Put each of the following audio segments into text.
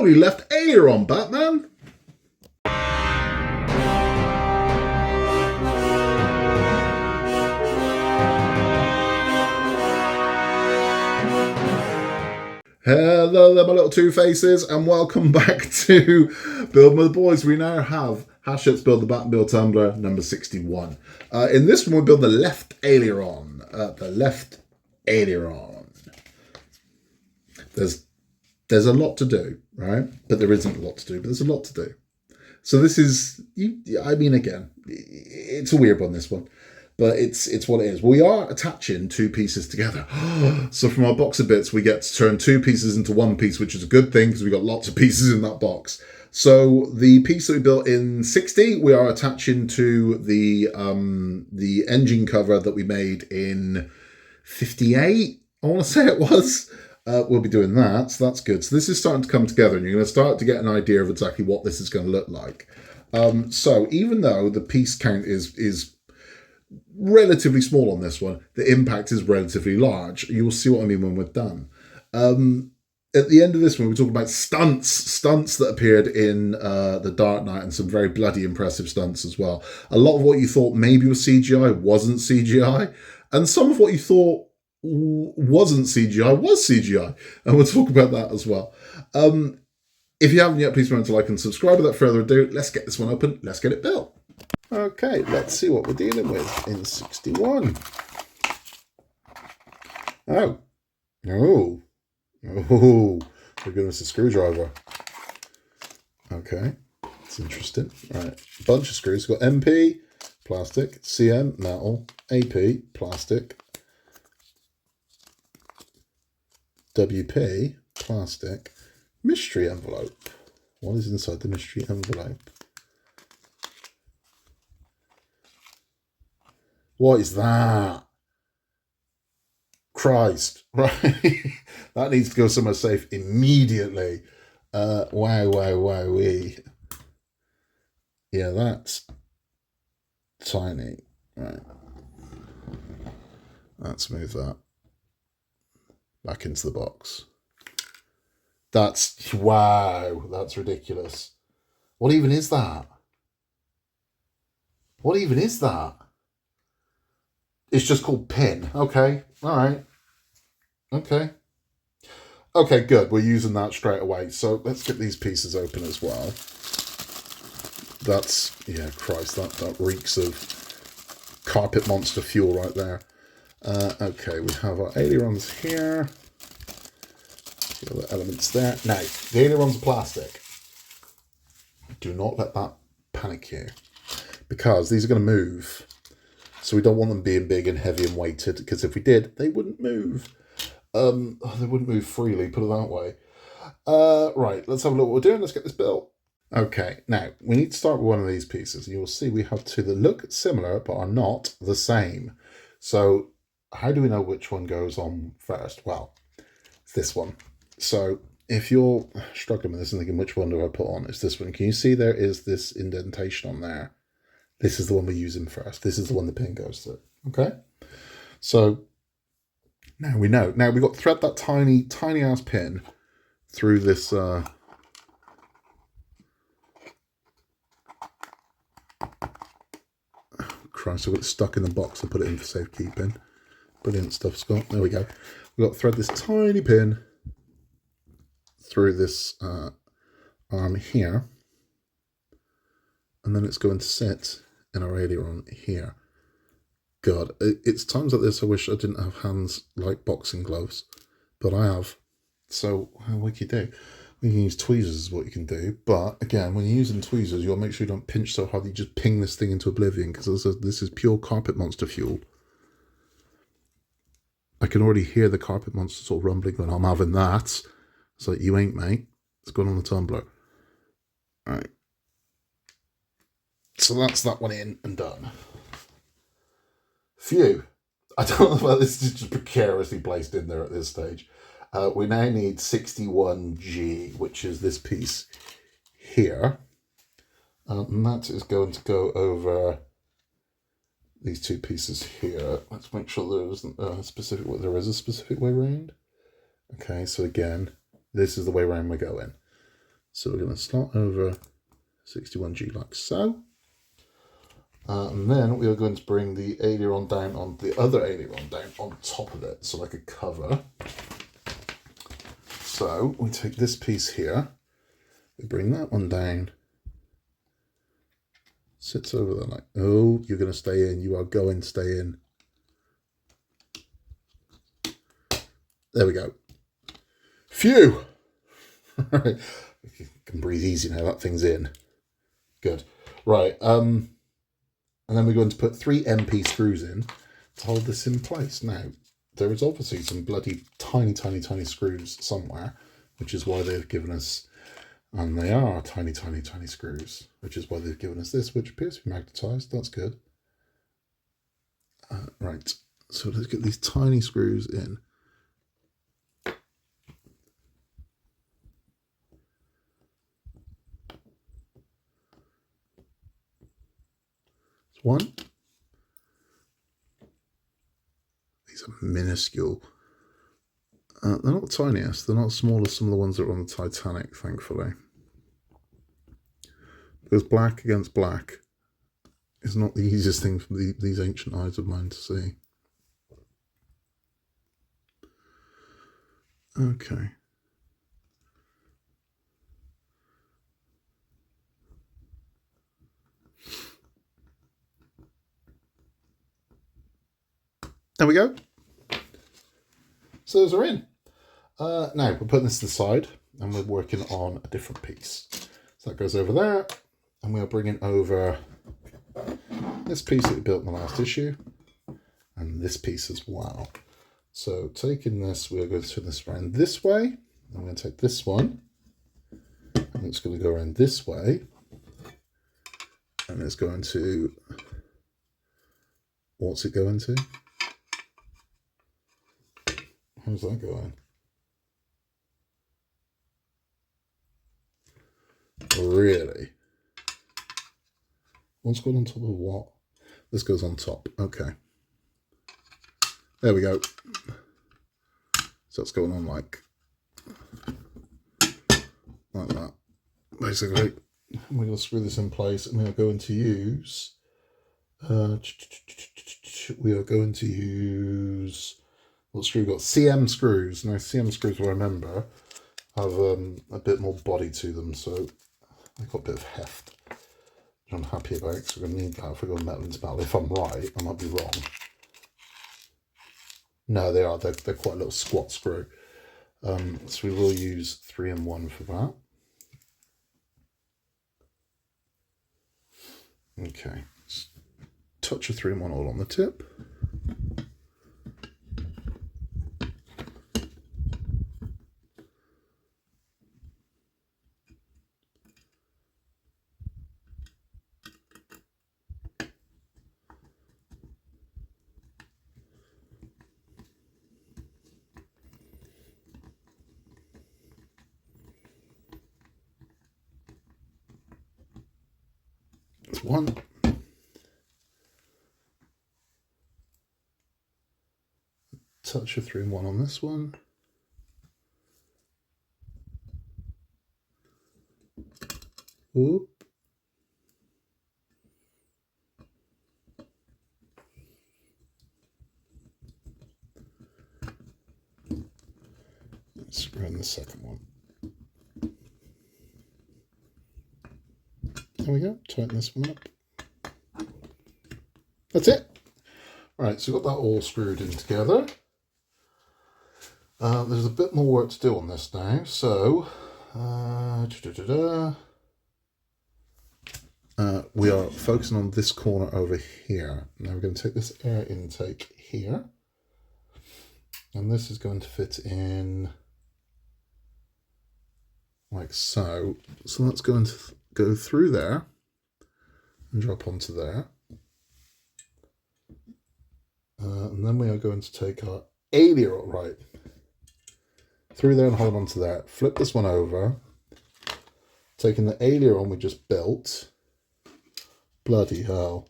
totally left aileron, Batman. Hello there, my little two-faces, and welcome back to Build with the Boys. We now have Hachette's Build the Batmobile Tumbler number 61. In this one, we build the left aileron. There's a lot to do, right? But there isn't a lot to do, but there's a lot to do. So this is, again, it's a weird one, this one. But it's what it is. We are attaching two pieces together. So from our box of bits, we get to turn two pieces into one piece, which is a good thing because we've got lots of pieces in that box. So the piece that we built in 60, we are attaching to the engine cover that we made in 58, I want to say it was. We'll be doing that, so that's good. So this is starting to come together, and you're going to start to get an idea of exactly what this is going to look like. So even though the piece count is relatively small on this one, the impact is relatively large. You'll see what I mean when we're done. At the end of this one, we're talking about stunts that appeared in The Dark Knight, and some very bloody impressive stunts as well. A lot of what you thought maybe was CGI wasn't CGI, and some of what you thought wasn't CGI was CGI, and we'll talk about that as well. If you haven't yet, please remember to like and subscribe. Without further ado, let's get this one open, let's get it built. Okay, let's see what we're dealing with in 61. Oh, they're giving us a screwdriver. Okay, it's interesting. Right, bunch of screws. We've got MP, plastic, CM, metal, AP, plastic, WP, plastic, mystery envelope. What is inside the mystery envelope? What is that? Christ, right? That needs to go somewhere safe immediately. Wee. Yeah, that's tiny. Right. Let's move that back into the box. Wow, that's ridiculous. What even is that? What even is that? It's just called pin. Okay. All right. Okay. Okay, good. We're using that straight away. So let's get these pieces open as well. That's, yeah, Christ, that reeks of carpet monster fuel right there. Okay, we have our ailerons here. The other elements there. Now, the ailerons are plastic. Do not let that panic you, because these are going to move. So we don't want them being big and heavy and weighted, because if we did, they wouldn't move. They wouldn't move freely, put it that way. Right, let's have a look what we're doing. Let's get this built. Okay, now, we need to start with one of these pieces. You'll see we have two that look similar, but are not the same. So how do we know which one goes on first? Well, it's this one. So if you're struggling with this and thinking, which one do I put on? It's this one. Can you see there is this indentation on there? This is the one we're using first. This is the one the pin goes through. Okay? So now we know. Now we've got to thread that tiny ass pin through this Christ, I've got it stuck in the box and put it in for safekeeping. Brilliant stuff, Scott. There we go. We've got to thread this tiny pin through this arm here. And then it's going to sit in our aileron here. God, it's times like this I wish I didn't have hands like boxing gloves, but I have. So what can you do? You can use tweezers is what you can do, but again, when you're using tweezers, you'll make sure you don't pinch so hard that you just ping this thing into oblivion, because this is pure carpet monster fuel. I can already hear the carpet monster sort of rumbling going, I'm having that. It's like, you ain't, mate. It's going on the tumbler. All right. So that's that one in and done. Phew. I don't know whether this is just precariously placed in there at this stage. We now need 61G, which is this piece here. And that is going to go over these two pieces here. Let's make sure there isn't a specific way. There is a specific way round. Okay, so again, this is the way round we're going. So we're going to slot over 61G like so. And then we are going to bring the aileron down on the other aileron down on top of it, so like a cover. So we take this piece here, we bring that one down, sits over there like, oh, you're going to stay in, you are going to stay in. There we go. Phew! All right, you can breathe easy now, that thing's in. Good. Right, and then we're going to put 3 MP screws in to hold this in place. Now, there is obviously some bloody tiny screws somewhere, which is why they've given us, and they are tiny screws, which is why they've given us this, which appears to be magnetised. That's good. Right, so let's get these tiny screws in. One. These are minuscule. They're not the tiniest. They're not as small as some of the ones that are on the Titanic, thankfully. Because black against black is not the easiest thing for these ancient eyes of mine to see. Okay. There we go. So those are in. Now we're putting this to the side and we're working on a different piece. So that goes over there, and we are bringing over this piece that we built in the last issue and this piece as well. So taking this, we're going to turn this around this way. I'm going to take this one and it's going to go around this way, and it's going to, what's it going to? How's that going? Really? What's going on top of what? This goes on top. Okay. There we go. So it's going on like that, basically. We're going to screw this in place, and we are going to use what screw we got? CM screws. Now CM screws, I remember, have a bit more body to them, so they've got a bit of heft, which I'm happy about, because we're going to need that if we're going metal into metal. If I'm right, I might be wrong. No, they are. They're quite a little squat screw. So we will use 3-in-1 for that. Okay, touch of 3-in-1 all on the tip. That's one. Touch of 3-in-1 on this one. Oop. Let's run the second one. There we go. Tighten this one up. That's it. Right, so we've got that all screwed in together. There's a bit more work to do on this now. So, we are focusing on this corner over here. Now we're going to take this air intake here, and this is going to fit in like so. So that's going to go through there and drop onto there. And then we are going to take our aileron, right, through there and hold onto there. Flip this one over, taking the aileron we just built. Bloody hell.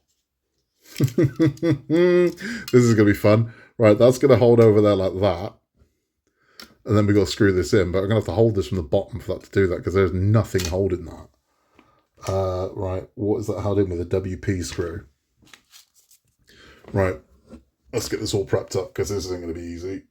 This is going to be fun. Right, that's going to hold over there like that. And then we've got to screw this in, but I'm going to have to hold this from the bottom for that to do that, because there's nothing holding that. Right, what is that held in with a WP screw? Right, let's get this all prepped up, because this isn't going to be easy.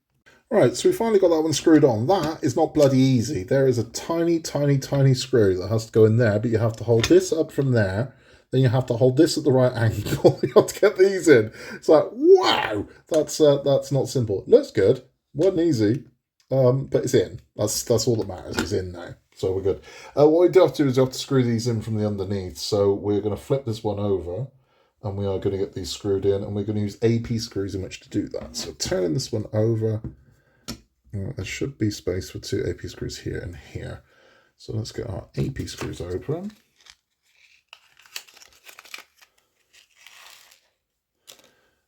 Right, so we finally got that one screwed on. That is not bloody easy. There is a tiny, tiny, tiny screw that has to go in there, but you have to hold this up from there. Then you have to hold this at the right angle. You have to get these in. It's like, wow, that's not simple. Looks good. Wasn't easy, but it's in. That's all that matters. It's in now, so we're good. What we do have to do is we have to screw these in from the underneath. So we're going to flip this one over, and we are going to get these screwed in, and we're going to use AP screws in which to do that. So turning this one over, there should be space for 2 AP screws here and here. So let's get our AP screws open.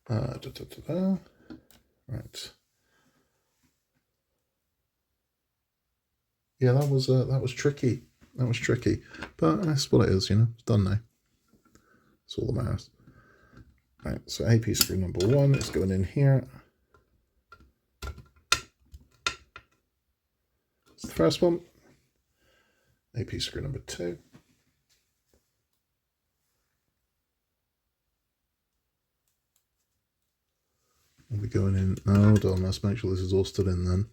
Right. Yeah, that was tricky. That was tricky, but that's what it is. You know, it's done now. That's all that matters. Right. So AP screw number 1 is going in here. It's the first one. AP screw number 2. We'll be going in. Oh, hold on, let's make sure this is all stood in then.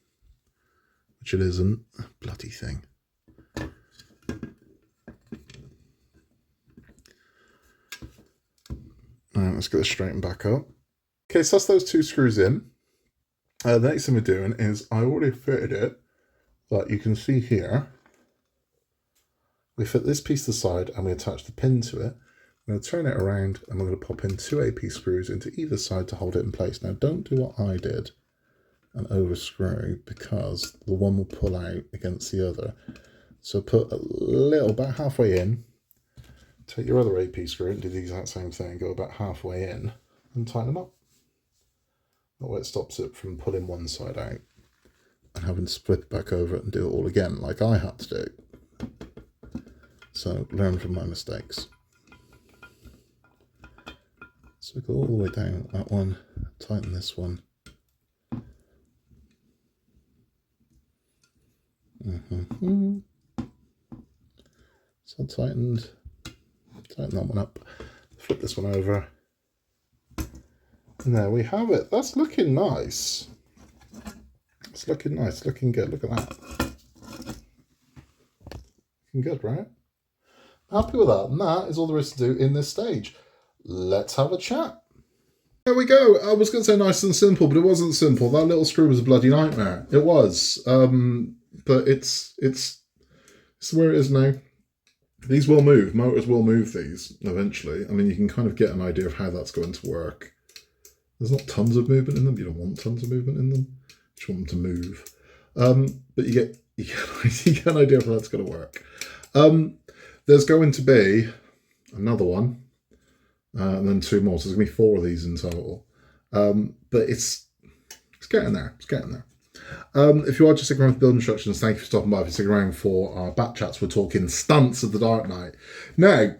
Which it isn't. Bloody thing. Alright, let's get this straightened back up. Okay, so that's those 2 screws in. The next thing we're doing is I already fitted it, but you can see here. We fit this piece to the side and we attach the pin to it. I'm going to turn it around and we're going to pop in 2 AP screws into either side to hold it in place. Now, don't do what I did and overscrew, because the one will pull out against the other. So put a little, about halfway in, take your other AP screw and do the exact same thing, go about halfway in and tighten them up. That way it stops it from pulling one side out and having to split back over it and do it all again like I had to do. So learn from my mistakes. So go all the way down that one, tighten this one. So tighten that one up, flip this one over, and there we have it. That's looking nice. It's looking nice, looking good. Look at that. Looking good, right? Happy with that, and that is all there is to do in this stage. Let's have a chat. There we go. I was going to say nice and simple, but it wasn't simple. That little screw was a bloody nightmare. It was. But it's where it is now. These will move. Motors will move these eventually. I mean, you can kind of get an idea of how that's going to work. There's not tons of movement in them. You don't want tons of movement in them. You just want them to move. But you get an idea of how that's going to work. There's going to be another one. And then 2 more, so there's going to be 4 of these in total. But it's getting there. It's getting there. If you are just sticking around for build instructions, thank you for stopping by. If you're sticking around for our bat chats, we're talking stunts of the Dark Knight. Now,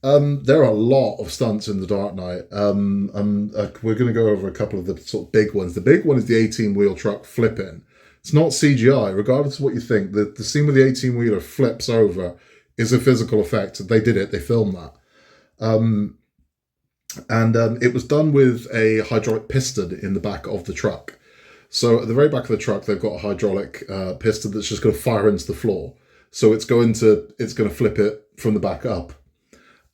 there are a lot of stunts in the Dark Knight. We're going to go over a couple of the sort of big ones. The big one is the 18-wheel truck flipping. It's not CGI, regardless of what you think. The scene where the 18-wheeler flips over is a physical effect. They did it. They filmed that. It was done with a hydraulic piston in the back of the truck. So at the very back of the truck, they've got a hydraulic piston that's just going to fire into the floor. So it's going to flip it from the back up.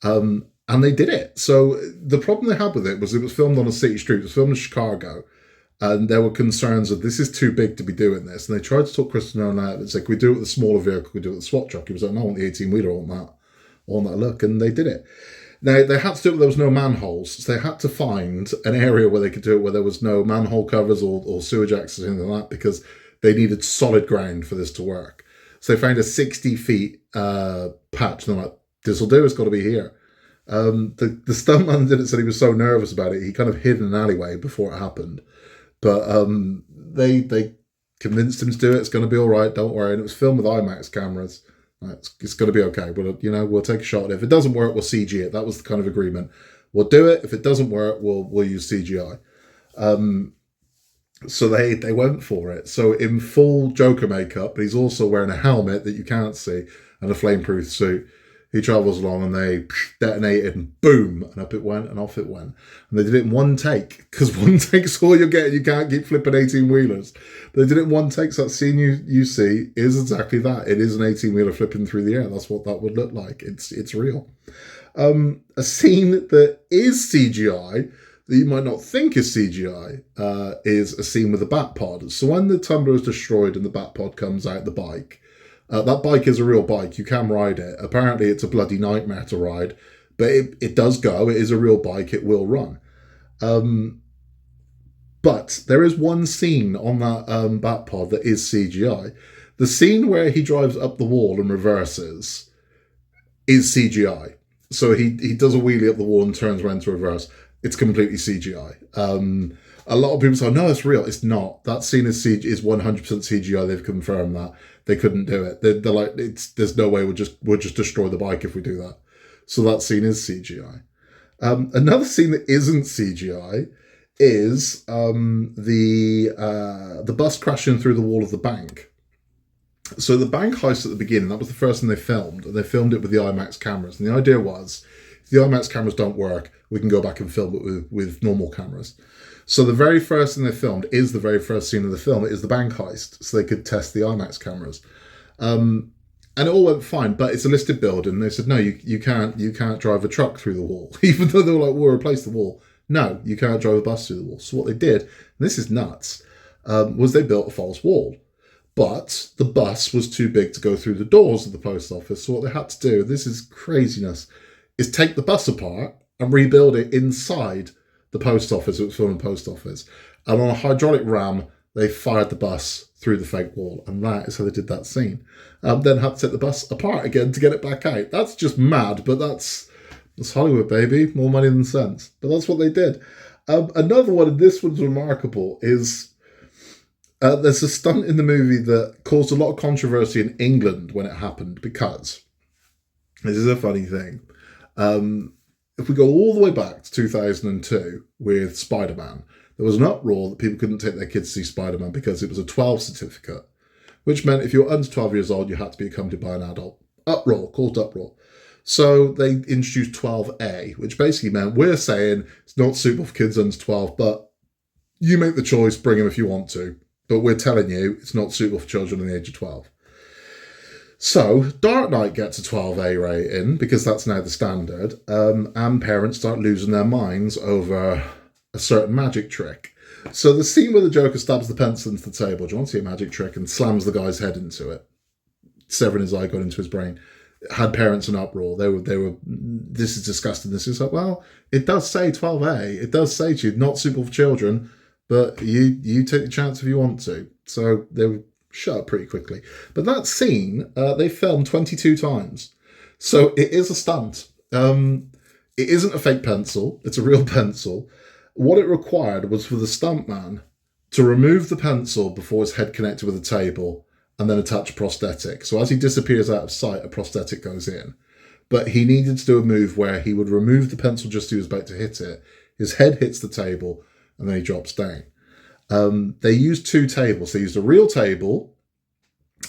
And they did it. So the problem they had with it was filmed on a city street. It was filmed in Chicago. And there were concerns of this is too big to be doing this. And they tried to talk Christopher Nolan out. It's like, we do it with a smaller vehicle, we do it with a SWAT truck. He was like, no, I want the 18-wheeler on that look. And they did it. Now, they had to do it where there was no manholes, so they had to find an area where they could do it where there was no manhole covers or sewage access or anything like that, because they needed solid ground for this to work. So they found a 60 feet patch, and they're like, this will do, it's got to be here. The stuntman did it, said he was so nervous about it, he kind of hid in an alleyway before it happened. But they convinced him to do it, it's going to be all right, don't worry. And it was filmed with IMAX cameras. It's going to be okay. We'll take a shot. If it doesn't work, we'll CG it. That was the kind of agreement. We'll do it. If it doesn't work, we'll use CGI. So they went for it. So in full Joker makeup, but he's also wearing a helmet that you can't see and a flameproof suit. He travels along and they detonated and boom, and up it went and off it went. And they did it in one take, because one take's all you're getting. You can't keep flipping 18-wheelers. They did it in one take, so that scene you see is exactly that. It is an 18-wheeler flipping through the air. That's what that would look like. It's real. A scene that is CGI, that you might not think is CGI, is a scene with the Batpod. So when the Tumbler is destroyed and the Batpod comes out the bike, that bike is a real bike. You can ride it. Apparently, it's a bloody nightmare to ride, but it does go. It is a real bike. It will run. But there is one scene on that Batpod that is CGI. The scene where he drives up the wall and reverses is CGI. So he does a wheelie up the wall and turns around to reverse. It's completely CGI. A lot of people say, no, it's real. It's not. That scene is 100% CGI. They've confirmed that. They couldn't do it. They're like, there's no way we'll just destroy the bike if we do that. So that scene is CGI. Another scene that isn't CGI is the bus crashing through the wall of the bank. So the bank heist at the beginning, that was the first thing they filmed. And they filmed it with the IMAX cameras. And the idea was, if the IMAX cameras don't work, we can go back and film it with normal cameras. So the very first thing they filmed is the very first scene of the film. It is the bank heist, so they could test the IMAX cameras. And it all went fine, but it's a listed building. They said, no, you can't drive a truck through the wall. Even though they were like, we'll replace the wall. No, you can't drive a bus through the wall. So what they did, and this is nuts, was they built a false wall. But the bus was too big to go through the doors of the post office. So what they had to do, this is craziness, is take the bus apart and rebuild it inside the post office. It was filmed in the post office. And on a hydraulic ram, they fired the bus through the fake wall. And that is how they did that scene. Then had to take the bus apart again to get it back out. That's just mad, but that's Hollywood, baby. More money than sense. But that's what they did. Another one, and this one's remarkable, is there's a stunt in the movie that caused a lot of controversy in England when it happened, because this is a funny thing. If we go all the way back to 2002 with Spider-Man, there was an uproar that people couldn't take their kids to see Spider-Man because it was a 12 certificate, which meant if you were under 12 years old, you had to be accompanied by an adult. Caused uproar. So they introduced 12A, which basically meant we're saying it's not suitable for kids under 12, but you make the choice, bring them if you want to. But we're telling you it's not suitable for children under the age of 12. So Dark Knight gets a 12A rating because that's now the standard, and parents start losing their minds over a certain magic trick. So the scene where the Joker stabs the pencil into the table, do you want to see a magic trick, and slams the guy's head into it, severing his eye, got into his brain, had parents in uproar. They were, this is disgusting. This is like, well, it does say 12A. It does say to you, not suitable for children, but you take the chance if you want to. So they were shut up pretty quickly. But that scene, they filmed 22 times. So it is a stunt. It isn't a fake pencil. It's a real pencil. What it required was for the stuntman to remove the pencil before his head connected with the table and then attach a prosthetic. So as he disappears out of sight, a prosthetic goes in. But he needed to do a move where he would remove the pencil just as he was about to hit it. His head hits the table and then he drops down. They used two tables. They used a real table,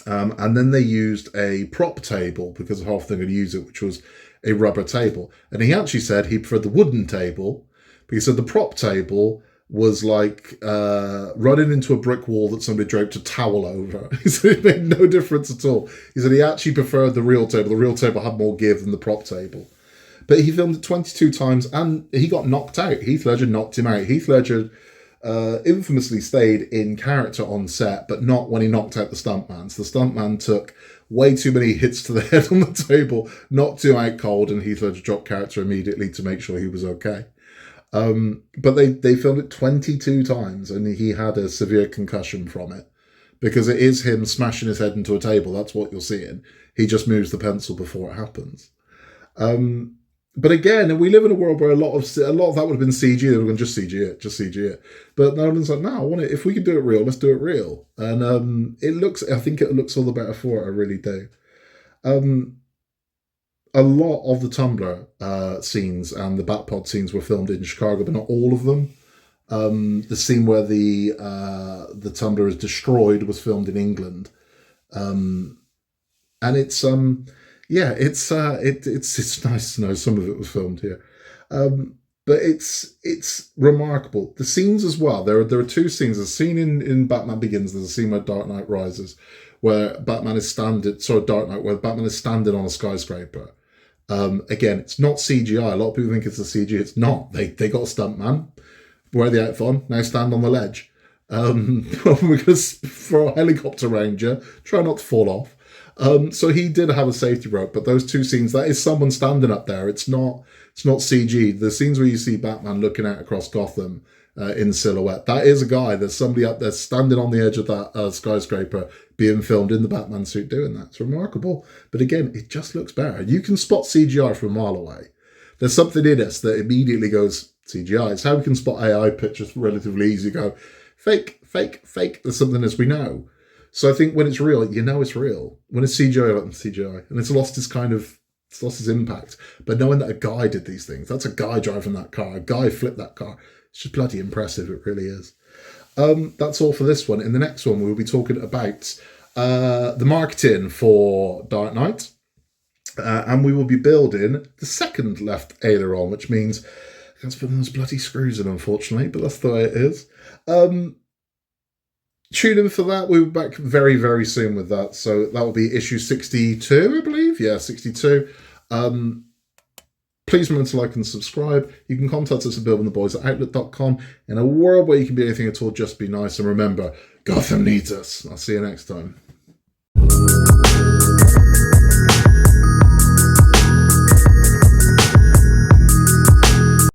and then they used a prop table because of half they're going to use it, which was a rubber table. And he actually said he preferred the wooden table because he said the prop table was like running into a brick wall that somebody draped a towel over. He said it made no difference at all. He said he actually preferred the real table. The real table had more give than the prop table. But he filmed it 22 times and he got knocked out. Heath Ledger knocked him out. Heath Ledger infamously stayed in character on set, but not when he knocked out the stuntman. So the stuntman took way too many hits to the head on the table, knocked him out cold, and Heath Ledger dropped character immediately to make sure he was okay. But they filmed it 22 times, and he had a severe concussion from it because it is him smashing his head into a table. That's what you're seeing. He just moves the pencil before it happens. But again, we live in a world where a lot of that would have been CG. They were going to just CG it. But Nolan's like, no, I want it. If we can do it real, let's do it real. And I think it looks all the better for it. I really do. A lot of the Tumbler scenes and the Batpod scenes were filmed in Chicago, but not all of them. The scene where the Tumbler is destroyed was filmed in England, and it's it's nice to know some of it was filmed here. But it's remarkable. The scenes as well. There are two scenes. A scene in Batman Begins. There's a scene where Dark Knight Rises, where Batman is standing. Sorry, Dark Knight, where Batman is standing on a skyscraper. Again, it's not CGI. A lot of people think it's a CG. It's not. They got a stunt man, wear the outfit on, now stand on the ledge. Because for a helicopter ranger, try not to fall off. So he did have a safety rope, but those two scenes, that is someone standing up there. It's not CG. The scenes where you see Batman looking out across Gotham in silhouette, that is a guy. There's somebody up there standing on the edge of that skyscraper being filmed in the Batman suit doing that. It's remarkable. But again, it just looks better. You can spot CGI from a mile away. There's something in us that immediately goes, CGI. It's how we can spot AI pictures relatively easy. Go, fake, fake, fake. There's something as we know. So I think when it's real, you know it's real. When it's CGI, like CGI. And it's lost its impact. But knowing that a guy did these things, that's a guy driving that car, a guy flipped that car. It's just bloody impressive. It really is. That's all for this one. In the next one, we'll be talking about the marketing for Dark Knight. And we will be building the second left aileron, which means I can't put those bloody screws in, unfortunately, but that's the way it is. Tune in for that. We'll be back very, very soon with that. So that will be issue 62, I believe. Yeah, 62. Please remember to like and subscribe. You can contact us at buildingtheboys@outlook.com. In a world where you can be anything at all, just be nice. And remember, Gotham needs us. I'll see you next time.